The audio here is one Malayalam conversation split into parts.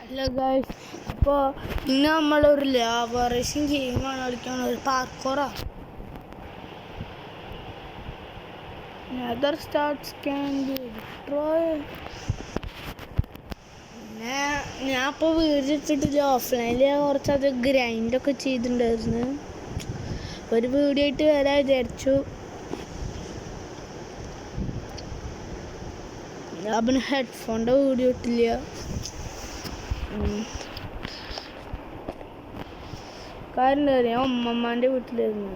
ഹലോ ഗൈസ്, അപ്പോൾ ഇന്ന് നമ്മളൊരു ലാവ റേസിംഗ് ഗെയിമാണ് കളിക്കാൻ. ഒരു പാർക്കോറാ. Nether starts can be destroy. പിന്നെ ഞാൻ ഇപ്പോൾ വീഡിയോ ഇട്ടിട്ടില്ല. ഓഫ്ലൈനിൽ കുറച്ചത് ഗ്രൈൻഡൊക്കെ ചെയ്തിട്ടുണ്ടായിരുന്നു. ഒരു വീഡിയോ ആയിട്ട് വരാൻ വിചാരിച്ചു. ഞാൻ പിന്നെ ഹെഡ്ഫോണിൻ്റെ വീഡിയോ ഇട്ടില്ല. കാര്യം എന്താ പറയുക, ഞാൻ ഉമ്മമ്മാൻ്റെ വീട്ടിലായിരുന്നു.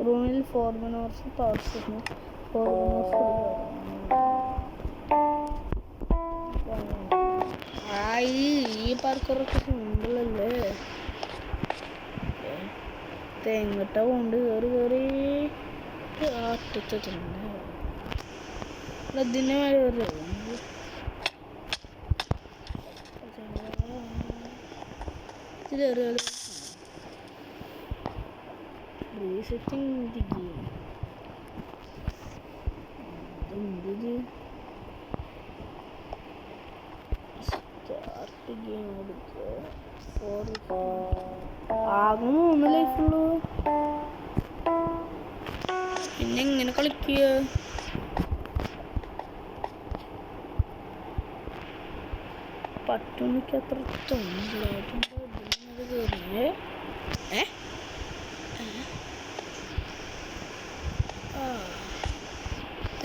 റൂമിൽ 4 minutes താമസിച്ചിരുന്നു. 4 minutes ഈ പാർക്കറൊക്കെ സിമ്പിളല്ലേ. തെങ്ങിട്ട കൊണ്ട് കയറി അറ്റത്തുണ്ട്. ഇതിന് മേലെ കയറി resetting the game. Start the game. ആകെ 3 ലൈഫുള്ളൂ. പിന്നെ എങ്ങനെ കളിക്കുക? പട്ടുണിക്ക് അത്ര തൊണ്ടിലായിട്ടുണ്ട്. കയറിയേ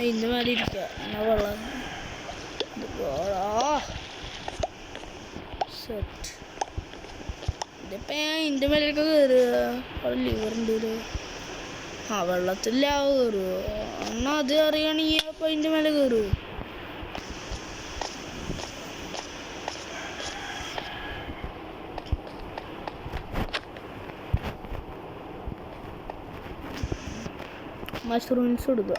ഇന്ന് മേലെ ഇരിക്കുക. എന്നാ വെള്ളം സെറ്റ്. ഇതിപ്പോൾ ഞാൻ ഇതിൻ്റെ മേലേക്ക് കയറുക. അവിടെ ലിവറുണ്ട്. ആ വെള്ളത്തിൽ ലാവ കയറുമോ? എന്നാൽ അത് അറിയണമെങ്കിൽ അപ്പോൾ അതിൻ്റെ മേലെ കയറുമോ? മഷ്റൂംസ് കൊടുക്കുക.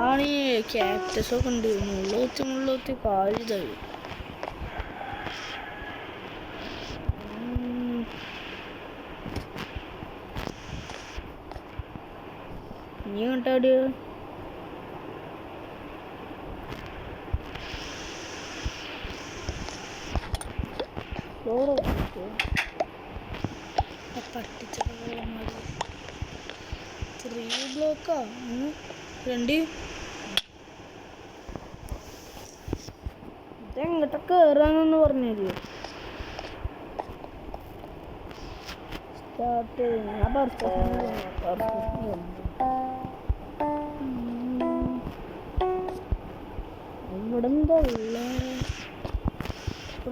ആണ് ക്യാക്ടസൊക്കെ ഉണ്ട്. മുള്ളൂത്തി കാല് തരും. നീ കണ്ടാടിയോ? പട്ടിച്ചെല്ലാം 3 ബ്ലോക്കാ 2. ഇതെങ്ങോട്ടൊക്കെ കയറാന്നൊന്ന് പറഞ്ഞുതരുമോ? സ്റ്റാർട്ട് ഇവിടെ എന്താ ഉള്ള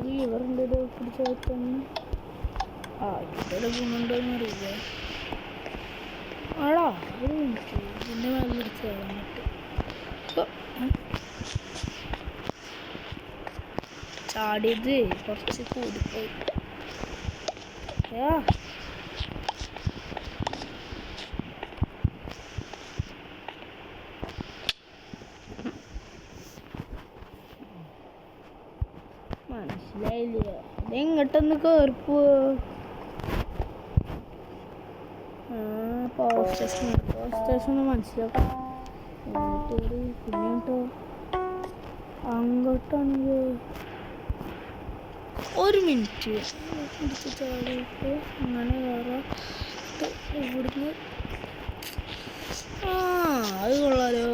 ലിവറുണ്ട്. പിടിച്ചു വെക്കുന്നു. ഇവിടെ ഗുണുണ്ടോന്ന് അറിയില്ല. ആടാ ഒരു മിനിറ്റ്. ഇതിൻ്റെ മേലെ എടുത്ത് വന്നിട്ട് ചാടിയത് കുറച്ച് കൂടിപ്പോയി. മനസ്സിലായില്ല. ഇതെങ്ങോട്ടൊന്ന് കയറിപ്പോ. പവർ സ്റ്റേഷൻ മനസ്സിലാക്കാം. പിന്നെ കേട്ടോ അങ്ങോട്ടാണെങ്കിൽ 1 മിനിറ്റ് പിടിച്ച് ചാടിയിട്ട് അങ്ങനെ വേറെ ഇവിടുന്ന്. അത് കൊള്ളാലോ.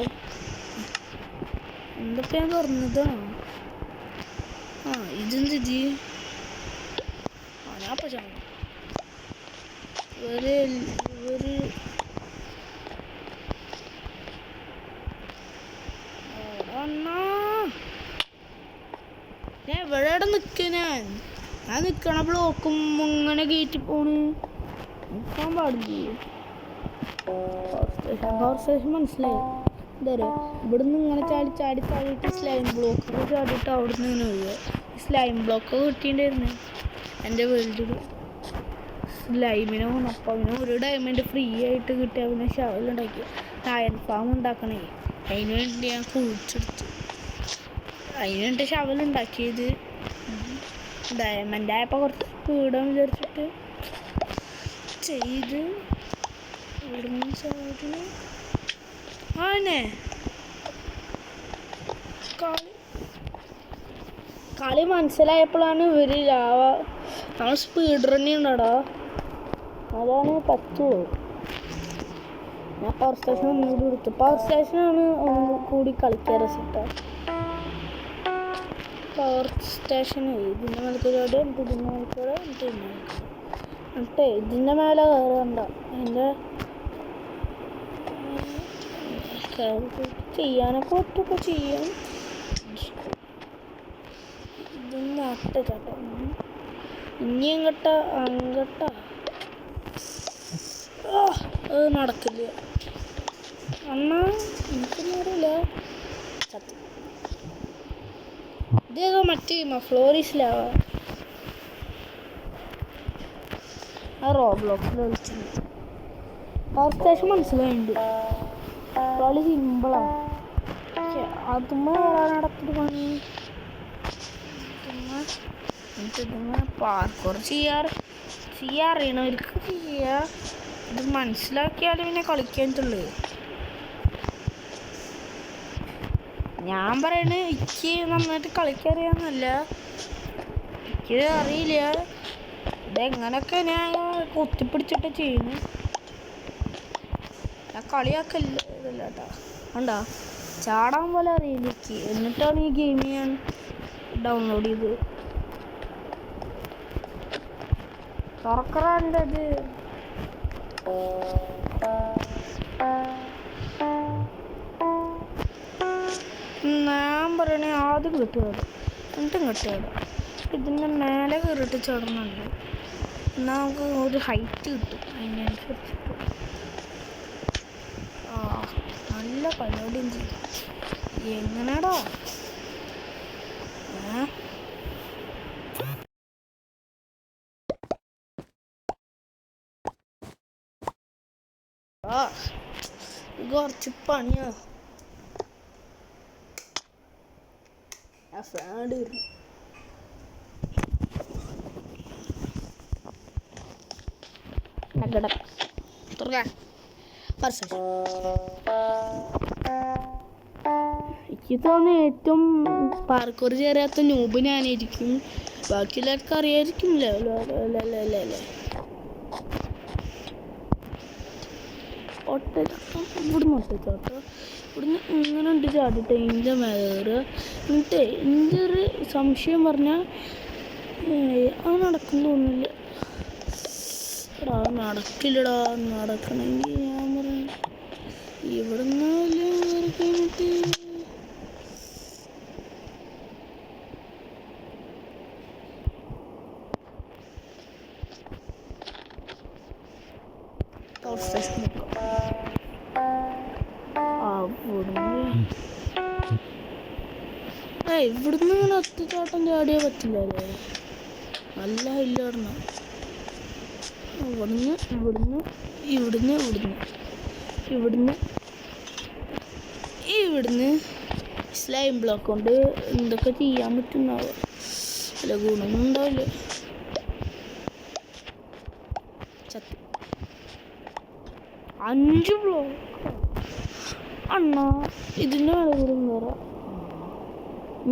എന്തൊക്കെയാണ് പറഞ്ഞതാ? ഇതെന്ത് ഞാൻ പറ്റാ ഒരു എവിടെ നിൽക്ക? ഞാൻ നിൽക്കണ ബ്ലോക്കും ഇങ്ങനെ കയറ്റി പോണ്. നിൽക്കാൻ പാടില്ല. പവർ സ്റ്റേഷൻ മനസ്സിലായി. എന്താ പറയുക, ഇവിടുന്ന് ഇങ്ങനെ ചാടിയിട്ട് സ്ലൈം ബ്ലോക്കൊക്കെ ചാടിയിട്ട് അവിടെ നിന്ന് ഇങ്ങനെ ഒഴിയുക. സ്ലൈം ബ്ലോക്കൊക്കെ കിട്ടിയിട്ടുണ്ടായിരുന്നു എൻ്റെ വേൾഡിൽ. സ്ലൈമിനെ അപ്പോൾ അവന് ഒരു ഡയമണ്ട് ഫ്രീ ആയിട്ട് കിട്ടിയ പിന്നെ ഷവലുണ്ടാക്കി അയൺ ഫാം ഉണ്ടാക്കണേ. അതിന് വേണ്ടി ഞാൻ കുഴിച്ചെടുത്തു. അതിന് വേണ്ടി ഷവലുണ്ടാക്കിയത്. ഡയമണ്ട് ആയപ്പോൾ കുറച്ച് സ്പീഡാന്ന് വിചാരിച്ചിട്ട് ചെയ്ത് ഇവിടുന്ന് ചാടി ആനെ കളി മനസ്സിലായപ്പോഴാണ് ഇവര് നമ്മൾ സ്പീഡ് റണ്ണിങ് ഉണ്ടടാ, അതാണ് പറ്റുള്ളൂ. ഞാൻ പവർ സ്റ്റേഷൻ ഒന്നുകൂടി എടുത്തു. പവർ സ്റ്റേഷനാണ് ഒന്നുകൂടി കളിക്കാൻ രസിട്ട. പവർ സ്റ്റേഷൻ ഇതിൻ്റെ മേൽക്കൂടെ എന്നിട്ട് ഇതിൻ്റെ മേലെ കയറണ്ട. അതിൻ്റെ ചെയ്യാനൊക്കെ ഒറ്റൊക്കെ ചെയ്യാം. ഇതൊന്നും ചേട്ടാ ഇനി അങ്ങട്ട അത് നടക്കില്ല അണ്ണാ, എനിക്കൊന്നും അറിയില്ല. ഇതേതോ മറ്റേ ഫ്ലോറീസിലാവാ ആ റോബ്ലോക്സിൽ കളിച്ചത്. പവർ സ്റ്റേഷൻ മനസ്സിലായിട്ടുണ്ട്. കളി സിമ്പിളാണ്. അതുമ്മ നടത്തിട്ട് പണി പാർക്കോർ ചെയ്യാറിയണവർക്ക് ചെയ്യാ. ഇത് മനസ്സിലാക്കിയാലും പിന്നെ കളിക്കാനുള്ളൂ. ഞാൻ പറയണ എനിക്ക് നന്നായിട്ട് കളിക്കറിയാന്നല്ല, എനിക്ക് അറിയില്ല. ഇതെങ്ങനൊക്കെ ഞാൻ കൊത്തിപ്പിടിച്ചിട്ട് ചെയ്യുന്നു. ഞാൻ കളിയാക്കല്ല ഇതല്ല കേട്ടാ. കണ്ടാ ചാടാൻ പോലെ അറിയില്ല എനിക്ക്. എന്നിട്ടാണ് ഈ ഗെയിം ഞാൻ ഡൗൺലോഡ് ചെയ്ത്. തുറക്കറാൻ്റെ അത് ഞാൻ പറയണേ ആദ്യം കിട്ടുകയാണ് എന്നിട്ടും കിട്ടുകയാണ്. ഇതിൻ്റെ മേലെ കയറിയിട്ട് ചടന്നുണ്ട്. എന്നാൽ നമുക്ക് ഒരു ഹൈറ്റ് കിട്ടും. അതിനനുസരിച്ചിട്ട് നല്ല പരിപാടിയും ചെയ്യും. എങ്ങനെയാടാ കുറച്ച് പണിയാ. ഫാഡ് എനിക്ക് തോന്നുന്നു ഏറ്റവും പാർക്കൂർ ചേരാത്ത നൂബ് ഞാനായിരിക്കും. ബാക്കിയുള്ളവർക്ക് അറിയായിരിക്കുമല്ലോ. ഒട്ടച്ചോട്ടം ഇവിടുന്ന് ഒട്ടച്ചോട്ടം ഇവിടുന്ന് ഇങ്ങനെ ഉണ്ട് ചാടിയിട്ട് ഇതിൻ്റെ മേലെ കയറുക. എന്നിട്ട് എൻ്റെ ഒരു സംശയം പറഞ്ഞാൽ അത് നടക്കുന്നൊന്നുമില്ല. എടാ നടക്കില്ലടാ. നടക്കണമെങ്കിൽ ഞാൻ പറഞ്ഞു ഇവിടുന്ന് കയറി കഴിഞ്ഞിട്ട് ഇവിടുന്ന് ഇങ്ങനെ ഒറ്റച്ചാട്ടം ചാടിയാൽ പറ്റില്ലല്ലേ. നല്ല ഇല്ലായിരുന്നു. ഇവിടുന്ന് സ്ലൈം ബ്ലോക്ക് കൊണ്ട് എന്തൊക്കെ ചെയ്യാൻ പറ്റുന്നാവോ. അല്ല ഗുണമൊന്നും ഉണ്ടാവില്ല. ചത്തി 5 ബ്ലോക്ക് അണ്ണാ. ഇതിൻ്റെ മേലെ കൂടെ കയറാം.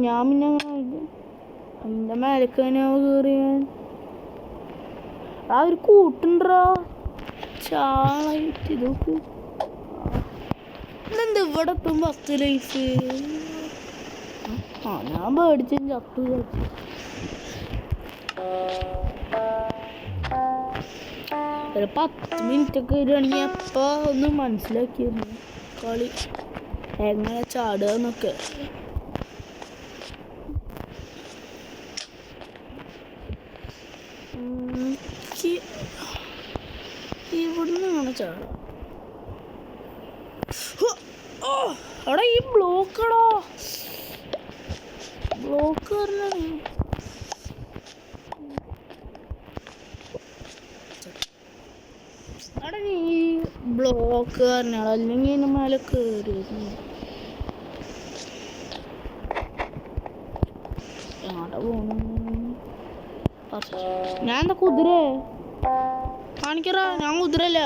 ഞാൻ പിന്നെ അങ്ങനെ എൻ്റെ മേലക്ക് തന്നെ കയറിയാൻ ആ ഒരു കൂട്ടുണ്ടാ ചാളായിട്ട്. ഇതൊക്കെ ഇതെന്താ ഇവിടെ ഇപ്പം 10 ലൈഫ്. ഞാൻ പേടിച്ചു ചത്തു. ഒരു 10 മിനിറ്റൊക്കെ വരികയാണെങ്കിൽ അപ്പോൾ ഒന്ന് മനസ്സിലാക്കിയിരുന്നു കളി എങ്ങനെ ചാടുക എന്നൊക്കെ. ഇവിടുന്ന് അങ്ങനെ ചാടാം. എടാ ഈ ബ്ലോക്കടാ. ബ്ലോക്ക് പറഞ്ഞാണ് എടാ ഈ ബ്ലോക്ക് പറഞ്ഞാൽ അല്ലെങ്കിൽ ഇതിന് മേലെ കയറി എങ്ങോട്ടാ പോണു. ഞാൻ എന്താ കുതിര കാണിക്കറാ. ഞാൻ കുതിരല്ല,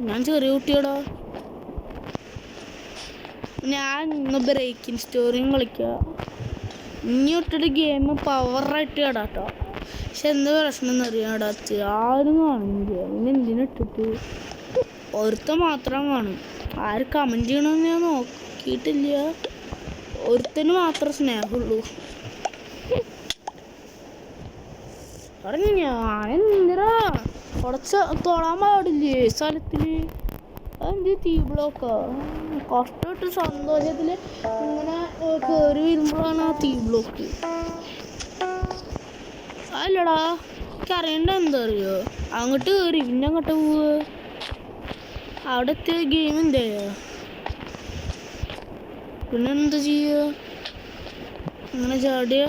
ഞാൻ ചെറിയ കുട്ടിയോടാ. ഞാൻ ഇന്ന് ബ്രേക്കിംഗ് സ്റ്റോറിയും കളിക്കുക. ഇനി ഇട്ടിട്ട് ഗെയിം പവറായിട്ട് കേടാട്ടോ. പക്ഷെ എന്ത് പ്രശ്നം എന്നറിയാം കേടാത്ത് ആരും കാണില്ല. പിന്നെ എന്തിനിട്ടിട്ട് ഒരുത്ത മാത്രം കാണും. ആര് കമൻറ്റ് ചെയ്യണമെന്ന് ഞാൻ നോക്കിയിട്ടില്ല. ഒരുത്തന് മാത്രം സ്നേഹമുള്ളൂ. പറഞ്ഞു ഞാനെന്തിനാ കുറച്ച് തൊടാൻ പാടില്ലേ സ്ഥലത്തിൽ. അതെന്ത് തീ ബ്ലോക്കാ? കഷ്ടപ്പെട്ട് സന്തോഷത്തിൽ ഇങ്ങനെ കയറി വരുമ്പോഴാണ് ആ തീ ബ്ലോക്ക്. അല്ലടാ എനിക്കറിയണ്ട എന്താ അറിയോ, അങ്ങോട്ട് കയറി പിന്നെ അങ്ങോട്ട് പോവുക. അവിടെ എത്തിയ ഗെയിം എന്താ പിന്നെ എന്താ ചെയ്യുക? അങ്ങനെ ചാടിയ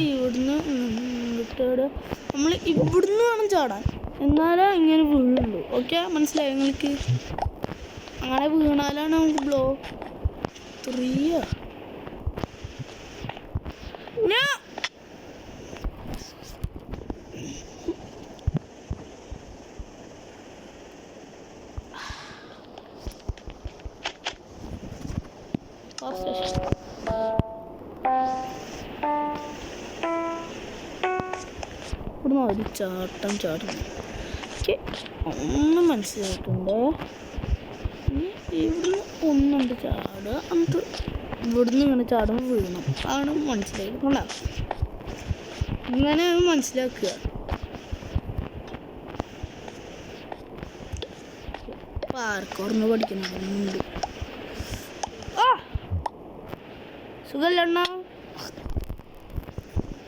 ഇവിടുന്ന് ഇങ്ങോട്ട് നമ്മൾ ഇവിടുന്ന് വേണം ചാടാൻ, എന്നാലേ ഇങ്ങനെ വീഴുള്ളൂ. ഓക്കെ, മനസ്സിലായി നിങ്ങൾക്ക്? അങ്ങനെ വീണാലാണ് നമുക്ക് ബ്ലോക്ക് 3 ഇവിടുന്ന് ഒരു ചാട്ടം ചാടുന്നു. ഓക്കെ, ഒന്നും മനസ്സിലായിട്ടുണ്ട്. ഇവിടുന്ന് ഒന്നുണ്ട് ചാടുക, എന്നിട്ട് ഇവിടുന്ന് ഇങ്ങനെ ചാടുമ്പോൾ വീഴണം. ആണ് മനസ്സിലായിക്കൊണ്ട. ഇങ്ങനെയാണ് മനസ്സിലാക്കുക. പാർക്കോർന്ന് പഠിക്കുന്നുണ്ട്. ആ സുഖല്ലണ്ണ,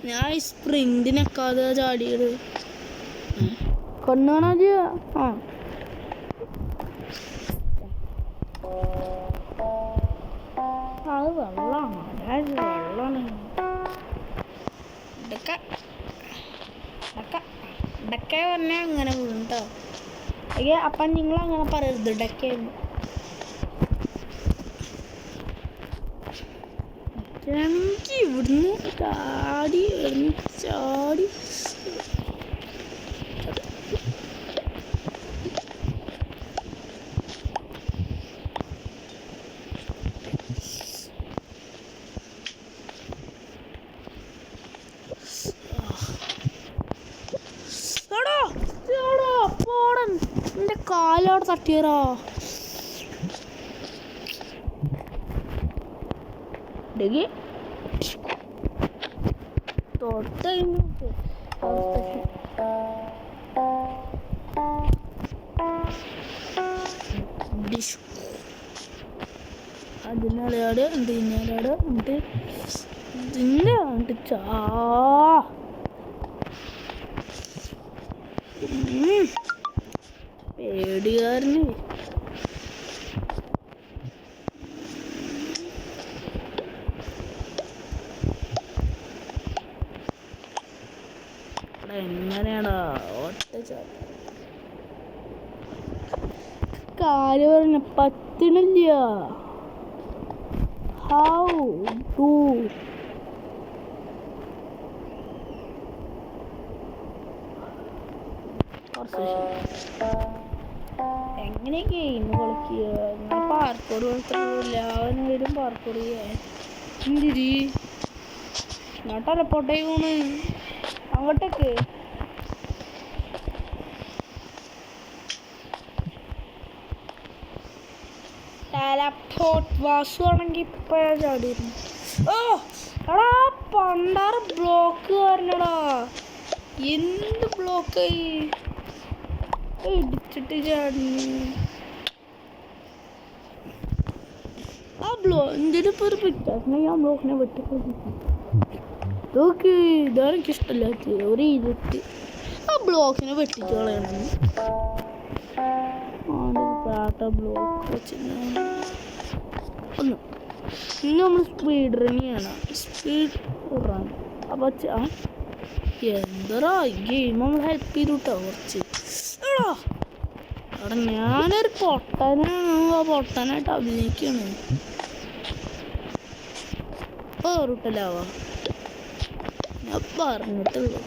ഞാൻ ഈ സ്പ്രിന്റിനൊക്കാതെ ചാടിയത് കണ്ണാണോ? ആ അത് വെള്ളമാണ്, വെള്ളമാണ്. ഡക്ക പറഞ്ഞാൽ അങ്ങനെ വീണ്ടോ? അയ്യോ അപ്പം നിങ്ങളങ്ങനെ പറയരുത്. ഡക്കയെന്ന് എനിക്ക് ഇവിടുന്ന് ചാടി ചാടി എന്റെ കാലോടെ തട്ടിയറാ. തൊട്ട് അതിനാളാട് എന്തിനാട് എന്നിട്ട് ഇതിൻ്റെ എന്നിട്ട് പേടികാരന് എങ്ങനെയാടാ ഒറ്റ കാല് പറഞ്ഞ പറ്റണില്ല. ഹൗ ഡു എങ്ങനെയൊക്കെ ഇന്ന് കളിക്കുക? ഞാൻ പാർക്കോർ കളിച്ചില്ല. അവൻ വരും പാർക്കോർ എന്തിരി ഞാൻ ടെലപ്പോർട്ടേക്ക് പോണ് അങ്ങോട്ടേക്ക്. ടെലപ്പോർട്ട് വാസു ആണെങ്കിൽ ഇപ്പോഴാണ് ചാടിയിരുന്നു. ഓ എടാ പണ്ടാറ് ബ്ലോക്ക് കാരണടാ, എന്ത് ബ്ലോക്കായി ഇടിച്ചിട്ട് ചാടുന്നു. ആ എന്തിനും ഇപ്പോൾ ഒരു പിറ്റാസിനെ ഞാൻ ബ്ലോക്കിനെ വെട്ടിക്കൊണ്ടിരിക്കും. നോക്ക്, ഇതാണ് എനിക്കിഷ്ടമില്ലാത്ത ഒരു ഇരുട്ട്. ആ ബ്ലോക്കിനെ വെട്ടിച്ച് കളയണം. പാട്ട ബ്ലോക്ക് വെച്ച് ഒന്ന് ഇനി നമ്മൾ സ്പീഡ് റൺ ചെയ്യണം. സ്പീഡ് റൺ അപ്പോൾ എന്താ ഗെയിം നമ്മൾ ഹെൽപ്പ് ചെയ്തു കേട്ടോ കുറച്ച്. അവിടെ ഞാനൊരു പൊട്ടനാണ്, ആ പൊട്ടനായിട്ട് അഭിനയിക്കാണ്. റൂട്ടല്ലാവാ ഞാൻ പറഞ്ഞിട്ടുള്ളൂ.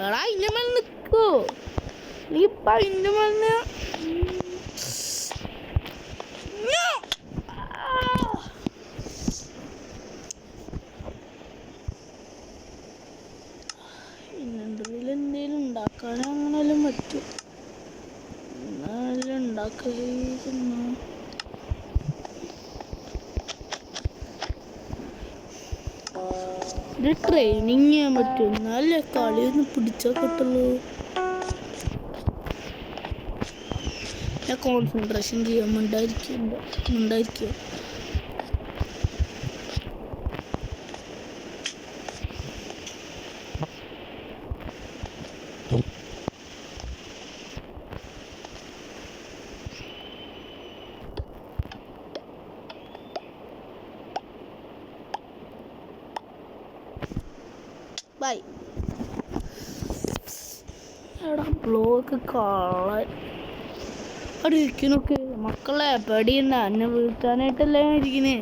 എടാ അതിൻ്റെ മേലെ നിൽക്കോ നീ ഇപ്പം അതിൻ്റെ മേലെ ഇത് ട്രെയിനിങ് ചെയ്യാൻ പറ്റും, എന്നാലേ കളിയൊന്ന് പിടിച്ചാൽ കിട്ടുള്ളൂ. ഞാൻ കോൺസെൻട്രേഷൻ ചെയ്യാൻ ഉണ്ടായിരിക്കുക. ബൈ. എടാ ബ്ലോക്ക് കളൻ അവിടെ ഇരിക്കണൊക്കെ മക്കളെ പേടിയുണ്ട, എന്നെ വീഴ്ത്താനായിട്ടല്ലേ ഇരിക്കണേ.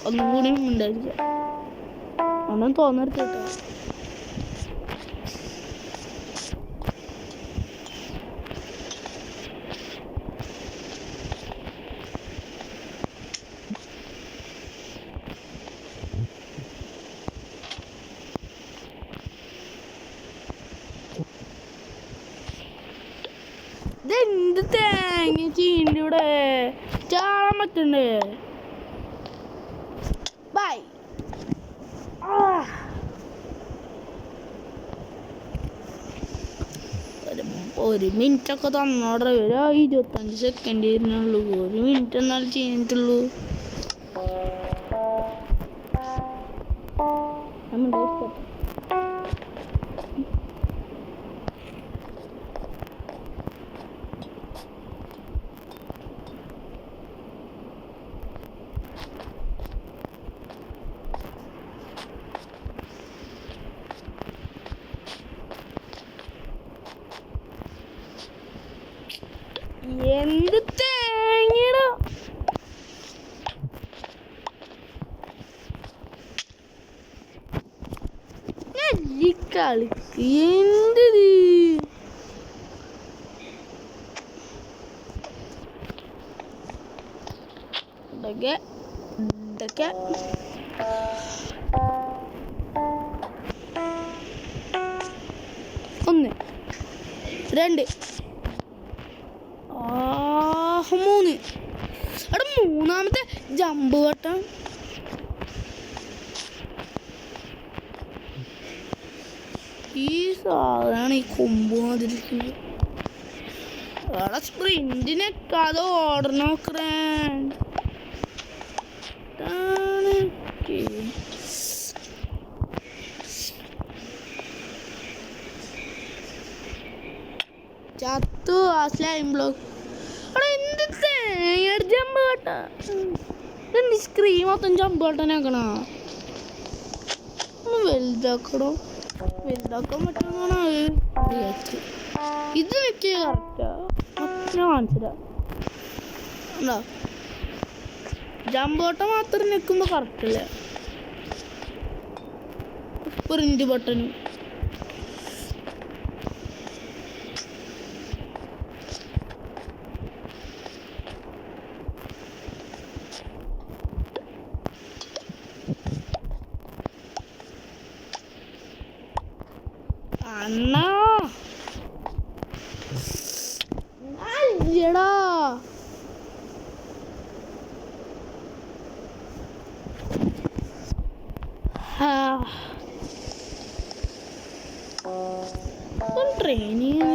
ഒന്നും കൂടി ഉണ്ടായിരിക്കാം, ഒന്നും തോന്നരുത് കേട്ടോ. ഇതെന്ത് തേങ്ങ ചീൻ്റെ ഇവിടെ ചാടാൻ പറ്റണ്ടേ. ബൈ. ഒരു മിനിറ്റൊക്കെ തന്നോടെ ഒരു 25 സെക്കൻഡ് ഇരുന്നുള്ളൂ. ഒരു മിനിറ്റ് എന്നാലും ചെയ്തിട്ടുള്ളൂ. എന്ത് തേങ്ങയുടെ കളിക്ക് എന്ത് ഇതൊക്കെ ഒന്ന് 2 3. അവിടെ മൂന്നാമത്തെ ജമ്പ് വട്ടം. ഈ സാധനമാണ് ഈ കൊമ്പ് മാതിരിക്കുന്നത്. അവിടെ സ്പ്രിന്റിനൊക്കെ അത് ഓടണോക്കറേ. ചത്തു ആ സ്ലൈം ബ്ലോക്ക്. അവിടെ എന്ത് തേങ്ങയുടെ ജമ്പ് കേട്ടാ. സ്ക്രീൻ മൊത്തം ജമ്പ് കേട്ടാനാക്കണ. ഒന്ന് വലുതാക്കണോ, വലുതാക്കാൻ പറ്റുമെന്നാണ് വിചാരിച്ചു. ഇത് വെച്ച് കറക്റ്റാ. ഞാൻ കാണിച്ചില്ല. എന്താ ജമ്പ് ബട്ടൺ മാത്രം നിൽക്കുമ്പോൾ കറക്റ്റല്ലേ. പ്രിന്റ് ബട്ടൺ അണ്ണാ അല്ലടാ. ട്രെയിനിങ്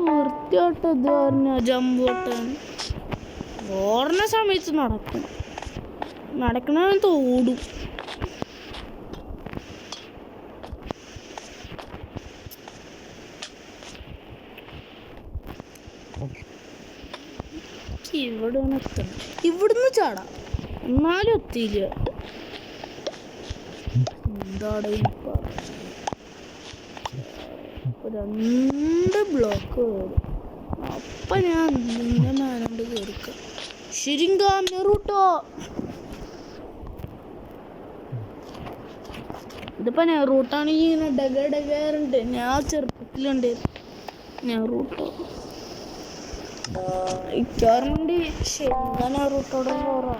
വൃത്തിയായിട്ടത് പറഞ്ഞ ജമ്പ് ബട്ടൺ ഓടുന്ന സമയത്ത് നടക്കണ ഓടും. ഇവിടെ എത്തണം, ഇവിടുന്ന് ചാടാം, എന്നാലും എത്തിയില്ല. എന്താണ് 2 ബ്ലോക്ക് കയറും. അപ്പം ഞാൻ നിന്നെ മേലോണ്ട് കയറിക്കാം. ശരിങ്കാമിയ റൂട്ടോ. ഇതിപ്പോ നെറൂട്ടാണെങ്കിൽ ഇങ്ങനെ ഡഗറുണ്ട്. ഞാൻ ചെറുപ്പത്തിലുണ്ട് നെറൂട്ടോ. ഇക്കാറുണ്ട് ശരിങ്കാ നെറൂട്ടോടെ പോറാ.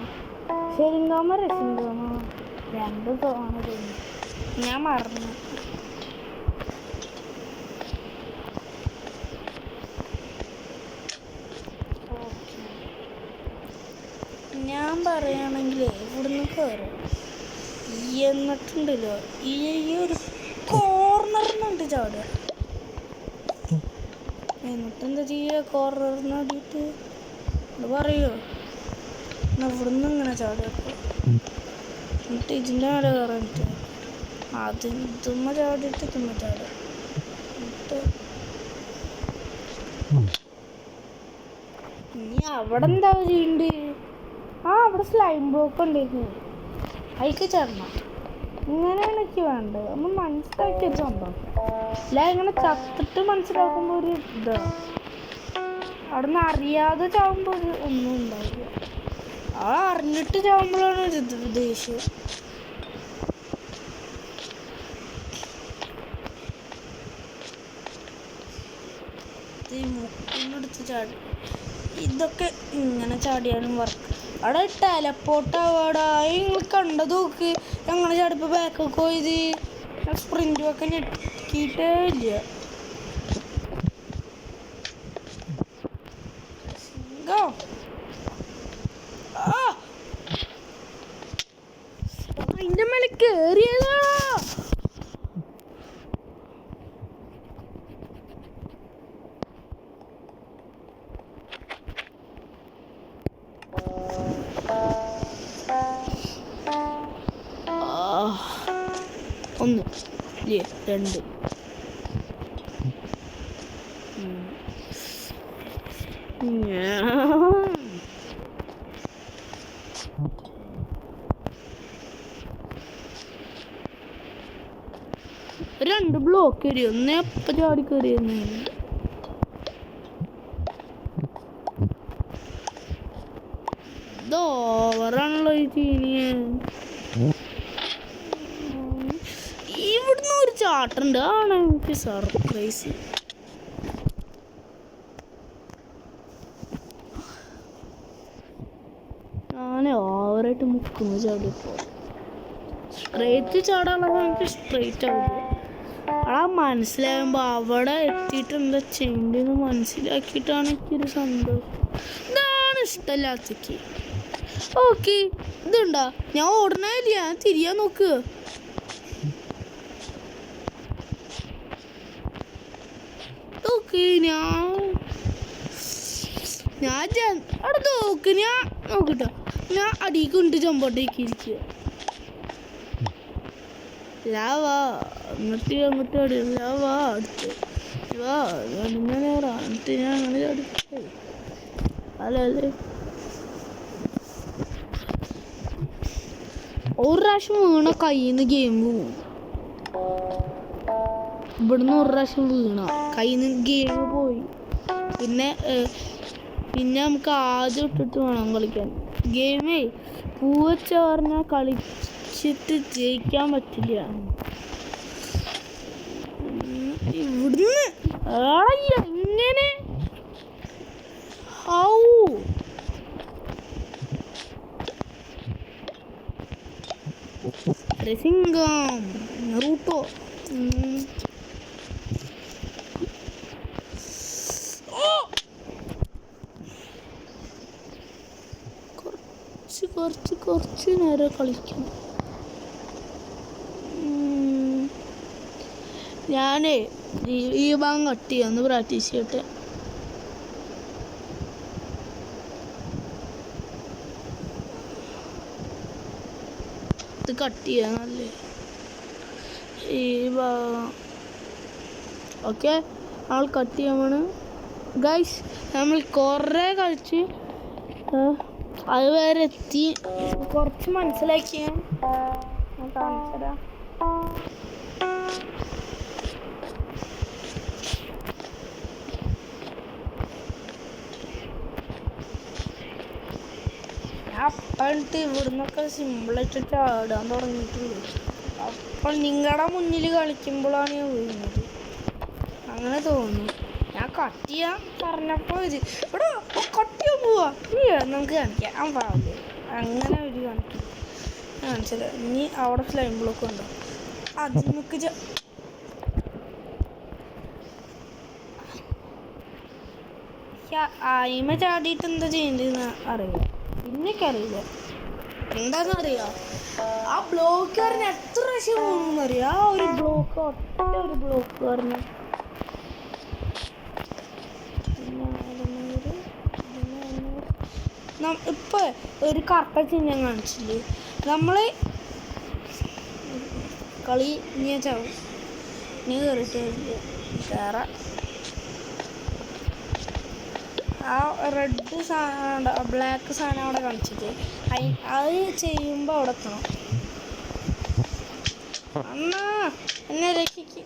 ശരിങ്കാമ രസിങ്കാമ 2 തോന്നുന്നു. ഞാൻ മറന്നു. ഞാൻ പറയുകയാണെങ്കിലേ ഇവിടുന്ന് കയറും എന്നിട്ടുണ്ടല്ലോ ഈ ഒരു കോർണറിനുണ്ട് ചാടുക. എന്നിട്ടെന്താ ചെയ്യുക? കോർണറിന് അടിയിട്ട് ഇത് പറയുമോ ഇവിടുന്ന് ഇങ്ങനെ ചാടുക. എന്നിട്ട് ഇതിൻ്റെ മേലെ കയറാനിട്ട് ആദ്യം തുമ്മ ചാടിയിട്ട് തുമ്മ ചാടുക. എന്നിട്ട് ഇനി അവിടെ എന്താ ചെയ്യണ്ട്? അവിടെ സ്ലൈം ബ്ലോക്ക് ഉണ്ടായിരുന്നു, അതിക്ക് ചേർണം. ഇങ്ങനെയാണ് എനിക്ക് വേണ്ടത്. നമ്മൾ മനസ്സിലാക്കിയത് സംഭവം അല്ല. ഇങ്ങനെ ചത്തിട്ട് മനസ്സിലാക്കുമ്പോൾ ഒരു ഇതാണ്. അവിടെ നിന്ന് അറിയാതെ ചാവുമ്പോൾ ഒന്നും ഉണ്ടാവില്ല. അറിഞ്ഞിട്ട് ചാവുമ്പോഴാണ് ഒരു ദേഷ്യം. മുക്കിനെടുത്ത് ചാടി ഇതൊക്കെ ഇങ്ങനെ ചാടിയാലും വർക്ക്. അവിടെ ടെലപ്പോർട്ട് ആവാടാ. നിങ്ങൾ കണ്ടത് നോക്ക്. ഞങ്ങൾ ചാടിപ്പോൾ ബാക്കൊക്കെ പോയത് സ്പ്രിൻറ്റും ഒക്കെ ഞെക്കിയിട്ടേ ഇല്ല. അതിൻ്റെ മേലെ കേറിയതാ. ഒന്ന് രണ്ട് രണ്ട് ബ്ലോക്ക് കയറി. ഒന്ന് എപ്പം ചാടി കയറിയെന്ന് ഇത് ഓവറാണല്ലോ ഈ ചീനിയ. ഇവിടുന്ന് ഒരു ചാട്ടുണ്ട്, ആണ് എനിക്ക് സർപ്രൈസ്. ഞാൻ ഓവറായിട്ട് മുക്കുന്നു ചാടിയപ്പോൾ. സ്ട്രേറ്റ് ചാടാനുള്ള എനിക്ക് സ്ട്രേറ്റ് ആവില്ല. മനസ്സിലാകുമ്പോൾ അവിടെ എത്തിയിട്ട് എന്താ ചെയ്യേണ്ടതെന്ന് മനസ്സിലാക്കിയിട്ടാണ് എനിക്കൊരു സന്തോഷം. ഇതാണ് ഇഷ്ടമല്ലാത്തക്ക്. ഓക്കെ ഇതുണ്ടാ, ഞാൻ ഓടണേല്ല, ഞാൻ തിരിയാൻ നോക്കുക. ഓക്കെ ഞാൻ അവിടെ നോക്ക്. ഞാൻ നോക്കട്ടോ, ഞാൻ അടിക്ക് കൊണ്ട് ചമ്പോട്ടേക്ക് ഇരിക്കുക. വാ എന്നിട്ട് അങ്ങോട്ട് അടി. വാ അടുത്ത് വാ ഇങ്ങനെ എന്നിട്ട് ഞാൻ അങ്ങനെ ചാടി. അല്ലേ ഒരു പ്രാവശ്യം വീണ കയ്യിൽ നിന്ന് ഗെയിം പോവും. ഇവിടുന്ന് ഒരു പ്രാവശ്യം വീണ കയ്യിൽ നിന്ന് ഗെയിം പോയി. പിന്നെ നമുക്ക് ആദ്യം ഇട്ടിട്ട് വേണം കളിക്കാൻ. ഗെയിമേ പൂവച്ച പറഞ്ഞാൽ കളിച്ചിട്ട് ജയിക്കാൻ പറ്റില്ല. ഇവിടുന്ന് ഇങ്ങനെ സിംഗം റൂട്ടോ കുറച്ച് നേരം കളിക്കണം. ഞാനേ ഈ ഭാഗം കട്ട് ചെയ്യാം, ഒന്ന് പ്രാക്ടീസ് ചെയ്യട്ടെ. ഇത് കട്ട് ചെയ്യാനല്ലേ ഈ ഭാഗം. ഓക്കെ നമ്മൾ കട്ട് ചെയ്യാൻ ഗൈസ്. നമ്മൾ കുറേ കളിച്ച് അത് വരെ എത്തി. കുറച്ച് മനസ്സിലാക്കി ഞാൻ കാണിച്ചുതരാം. അപ്പഴിട്ട് ഇവിടുന്നൊക്കെ സിമ്പിളായിട്ട് ചാടാൻ തുടങ്ങിയിട്ടുള്ളൂ. അപ്പോൾ നിങ്ങളുടെ മുന്നിൽ കളിക്കുമ്പോഴാണ് ഞാൻ വീഴുന്നത്. അങ്ങനെ തോന്നുന്നു. ഞാൻ കട്ട് ചെയ്യാൻ പറഞ്ഞപ്പോൾ ഇവിടെ കട്ട് ചെയ്യാൻ പോവാ, നമുക്ക് കാണിക്കാം പാടില്ല. അങ്ങനെ ഒരു കാണിച്ചത്. ഇനി അവിടെ സ്ലൈം ബ്ലോക്ക് ഉണ്ടോ, അത് നമുക്ക് ആയിമ ചാടിയിട്ട് എന്താ ചെയ്യേണ്ടതെന്ന് അറിയാം. എനിക്കറിയില്ല എന്താണെന്നറിയാം. ആ ബ്ലോക്കുകാരന് എത്ര പ്രാവശ്യം പോകുന്നറിയാം. ആ ഒരു ബ്ലോക്ക് ഒറ്റ ഒരു ബ്ലോക്കുകാരന് ഇപ്പൊ ഒരു കറക്റ്റ് ഞാൻ കാണിച്ചില്ലേ. നമ്മള് കളി ഞാൻ ചാവും. നീ കയറിയിട്ട് കയറാം. ആ റെഡ് സാധനം ബ്ലാക്ക് സാധനം അവിടെ കാണിച്ചിട്ട് അത് ചെയ്യുമ്പോൾ അവിടെ എത്തണം. അണ്ണാ എന്നെ രക്ഷിക്ക്.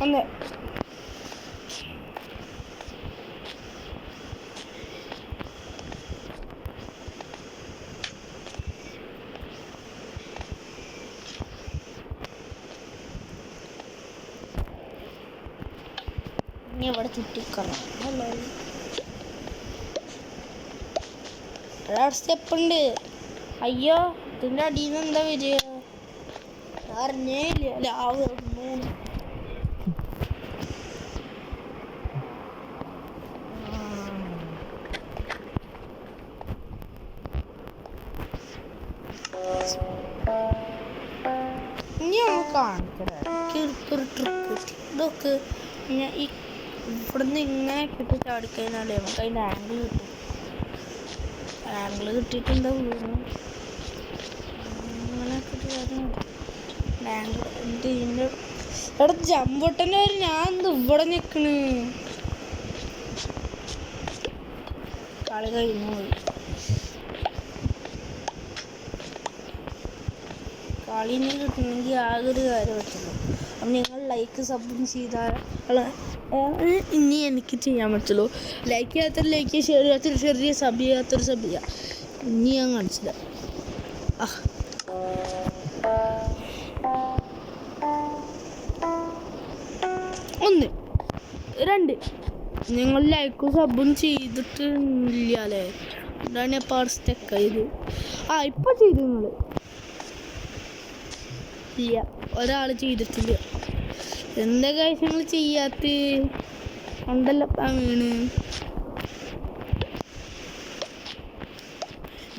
ഒന്ന് ഇവിടെ ചുറ്റിക്കണം. സ്റ്റെപ്പ് ഉണ്ട്. അയ്യോ ഇതിൻ്റെ അടിയിൽ നിന്ന് എന്താ വരിക അറിഞ്ഞേ ഇല്ല. ലാവ് ഇനി നമുക്ക് കാണിച്ചൊരു ട്രിക്ക് ഇതൊക്കെ ഞാൻ ഈ ഇവിടുന്ന് ഇങ്ങനെ കിട്ടി ചാടിക്കഴിഞ്ഞാലേ നമുക്ക് അതിൻ്റെ ആംഗിൾ കിട്ടും. ആംഗിൾ കിട്ടിയിട്ടെന്താ വീഴുന്നു അങ്ങനെ ആംഗിൾ എന്ത് ഇതിൻ്റെ ഇവിടെ ജമ്പൊട്ടൻ്റെ വരെ ഞാൻ എന്ത് ഇവിടെ നിൽക്കണ്. കളി കഴിഞ്ഞു പോയി. കളിന് കിട്ടണമെങ്കിൽ ആകെ ഒരു കാര്യം പറ്റുള്ളൂ. അപ്പം നിങ്ങൾ ലൈക്ക് സബ് ചെയ്താൽ ഇനി എനിക്ക് ചെയ്യാൻ പറ്റുള്ളൂ. ലൈക്ക് ചെയ്യാത്തൊരു ലൈക്ക്, ഷെയർ ചെയ്യാത്തൊരു ഷെയർ ചെയ്യുക, സബ് ചെയ്യാത്തൊരു സബ് ചെയ്യുക. ഇനി ഞാൻ കാണിച്ചില്ല. ഒന്ന് 2 നിങ്ങൾ ലൈക്കും സബും ചെയ്തിട്ടില്ല അല്ലേ? എന്താണ് ഇപ്പോൾ സ്റ്റക്കായത്? ഇപ്പം ചെയ്തു നിങ്ങൾ ഇല്ല, ഒരാൾ ചെയ്തിട്ടില്ല. എന്താ കാര്യങ്ങൾ ചെയ്യാത്ത ഉണ്ടല്ലോ വീണ്.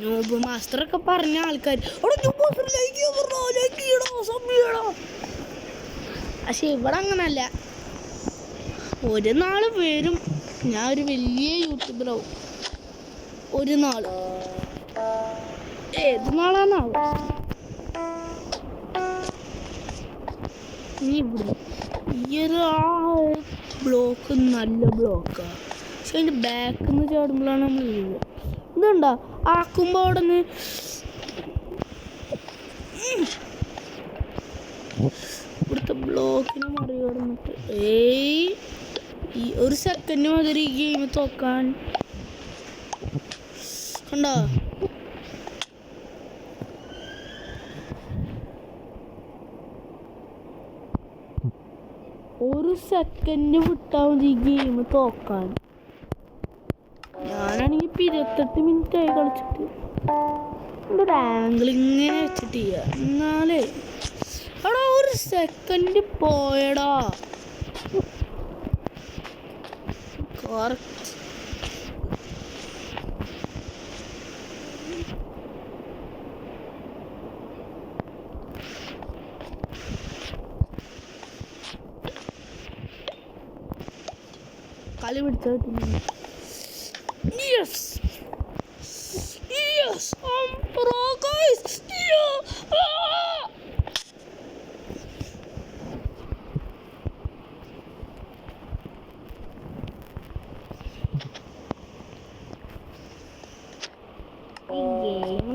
നോബ് മാസ്റ്ററൊക്കെ പറഞ്ഞ ആൾക്കാർ പക്ഷെ ഇവിടെ അങ്ങനല്ല. ഒരു നാൾ വരും ഞാൻ ഒരു വലിയ യൂട്യൂബറാവും. ഒരു നാള് ഏത് നാളാന്നാവും. ഇനി ഇവിടെ ഈ ഒരു ബ്ലോക്ക് നല്ല ബ്ലോക്കാണ്. പക്ഷെ അതിൻ്റെ ബാക്കിൽ നിന്ന് ചാടുമ്പോഴാണ് നമ്മൾ വീഴുക. ഇതുണ്ടോ ആക്കുമ്പോൾ അവിടെ നിന്ന് ഇവിടുത്തെ ബ്ലോക്കിനെ മറികടന്നിട്ട് ഈ ഒരു സെക്കൻഡ് മതി ഈ ഗെയിം തോക്കാൻ. കണ്ടോ ഒരു സെക്കൻഡ് വിട്ടാൽ മതി ഈ ഗെയിം തോക്കാൻ. ഞാനാണെങ്കിൽ ഇപ്പം 28 മിനിറ്റായി കളിച്ചിട്ട്. ഒരു ആംഗിൾ ഇങ്ങനെ വെച്ചിട്ട് ചെയ്യുക. എന്നാലേ എടാ ഒരു സെക്കൻഡ് പോയടാ. കറക്റ്റ് കളി പിടിച്ചത്. Yes! Yes! I'm pro, guys! ഈ ഗെയിം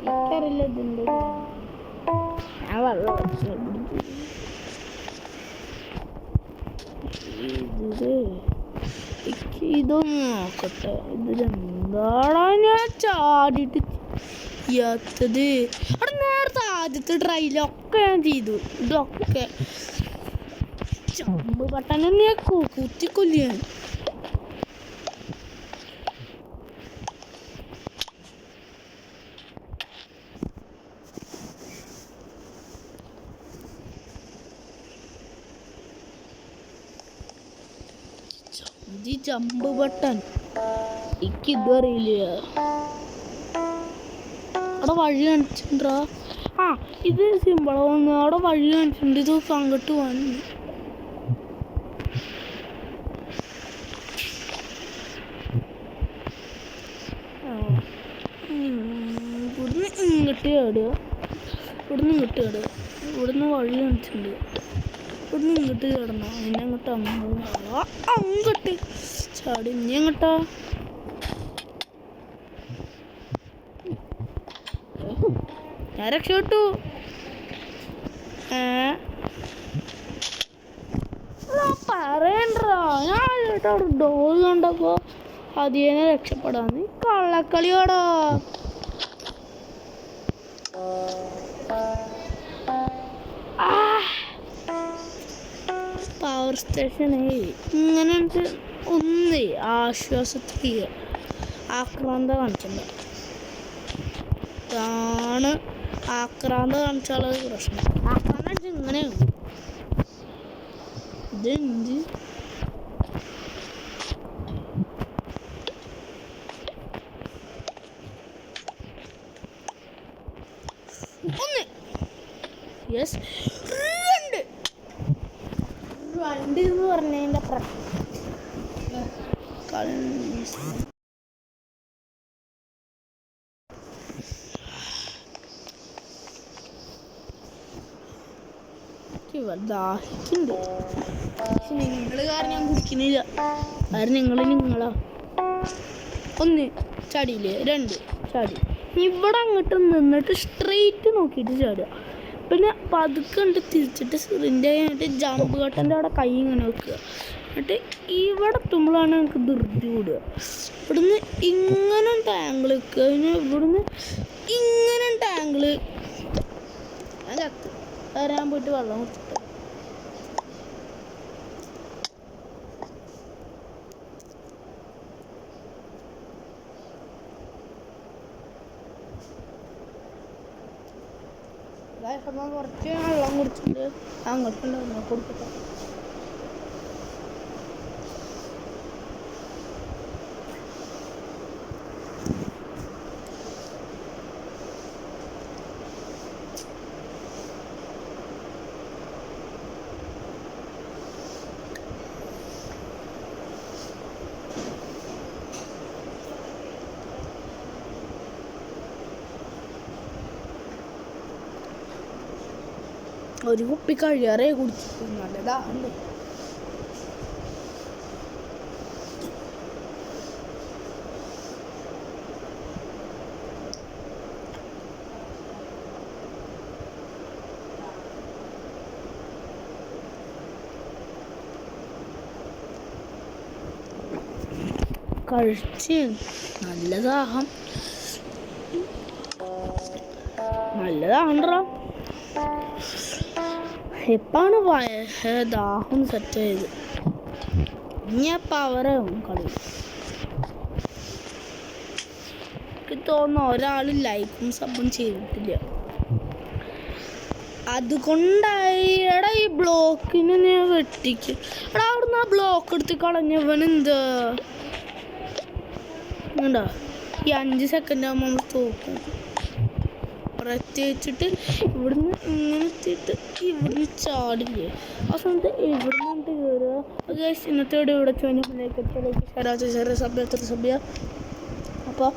എനിക്കറിയില്ല ഇതിൻ്റെ ഞാൻ വെള്ളം ഇതൊന്ന് നോക്കട്ടെ. ഇതിലെന്താടാ ഞാൻ ചാടിയിട്ട് ചെയ്യാത്തത്? അവിടെ നേരത്തെ ആദ്യത്തെ ട്രൈലൊക്കെ ഞാൻ ചെയ്തു. ഇതൊക്കെ ചമ്പ് പട്ടനെ ഞാൻ കുത്തിക്കൊല്ലിയാണ്. ജമ്പ് ബട്ടൺ എനിക്കിതും അറിയില്ല. അവിടെ വഴി കാണിച്ചിട്ടുണ്ടാ? ആ ഇത് സിമ്പിളാണ്. അവിടെ വഴി കാണിച്ചിട്ടുണ്ട്. ഇത് അങ്ങോട്ട് വന്നു. ഇവിടുന്ന് ഇങ്ങോട്ട് ചാടുക. ഇവിടുന്ന് വഴി കാണിച്ചിട്ടുണ്ട്. ഇവിടുന്ന് ഇങ്ങോട്ട് ചാടണം. അതിനെ അങ്ങോട്ട് അങ്ങോട്ട് ചാടി. ഇനി എങ്ങോട്ടാ? ഞാൻ രക്ഷപ്പെട്ടു. പറയണ്ടോ ഞാൻ അവിടെ ഡോർ കണ്ടപ്പോ അതിനെ രക്ഷപ്പെടാന്ന്. കള്ളക്കളിയോടാ. പവർ സ്റ്റേഷനേ ഇങ്ങനെ ഒന്ന് ആശ്വാസത്തിൽ ആക്രാന്ത കാണിച്ചില്ല. ഇതാണ് ആക്രാന്ത കാണിച്ചാലുള്ള പ്രശ്നം. ആക്രാന്ത കാണിച്ചാൽ ഇങ്ങനെയാണ്. ഇതെന്ത് ഒന്ന് യെസ് രണ്ട് എന്ന് പറഞ്ഞതിൻ്റെ ദാഹിക്കുന്നുണ്ട്. പക്ഷെ നിങ്ങൾ കാരണം ഞാൻ കുടിക്കുന്നില്ല. കാരണം നിങ്ങളാ. ഒന്ന് ചാടിയില്ലേ? രണ്ട് ചാടി. ഇവിടെ അങ്ങോട്ട് നിന്നിട്ട് സ്ട്രെയിറ്റ് നോക്കിയിട്ട് ചാടുക. പിന്നെ പതുക്കെ കണ്ട് തിരിച്ചിട്ട് സിറിൻ്റെ കഴിഞ്ഞിട്ട് ജമ്പ് കട്ടൻ്റെ അവിടെ കൈ ഇങ്ങനെ വെക്കുക. എന്നിട്ട് ഇവിടെ എത്തുമ്പോഴാണ് എനിക്ക് ധൃതി കൂടുക. ഇവിടുന്ന് ഇങ്ങനെ ടാങ്കിൾ വെക്കുക. പിന്നെ ഇവിടുന്ന് ഇങ്ങനെ ടാങ്കിൾ ഞാൻ ചത്ത് വരാൻ പോയിട്ട് വെള്ളം കുടിച്ചിട്ട് കുറച്ച് വെള്ളം കുടിച്ചിട്ട് അങ്ങോട്ടുണ്ടായിരുന്നു കൊടുക്കട്ടെ. ഒരു കുപ്പി കഴിയാറേ കുടിച്ചിട്ട് നല്ലതാണ്. കഴിച്ച് നല്ലതാണോ? എപ്പാണ് ദാഹം സെറ്റ് ചെയ്ത് ഞാൻ പവറാവും കളി. എനിക്ക് തോന്നുന്നു ഒരാൾ ലൈക്കും സബും ചെയ്തിട്ടില്ല. അതുകൊണ്ടായി എടാ ഈ ബ്ലോക്കിന് ഞാൻ വെട്ടിക്ക്. എടാ അവിടുന്ന് ആ ബ്ലോക്ക് എടുത്ത് കളഞ്ഞവനെന്താ ഉണ്ടോ? ഈ 5 സെക്കൻഡ് ആകുമ്പോൾ നമ്മൾ തോക്കും. പ്രത്യേകിച്ചിട്ട് ഇവിടുന്ന് ഇങ്ങനെ എത്തിയിട്ട് ഇവിടുന്ന് ചാടില്ലേ ആ സമയത്ത് ഇവിടുന്ന് കയറുക. ഇന്നത്തെ ഇവിടെ വെച്ച് സഭ്യ അപ്പോൾ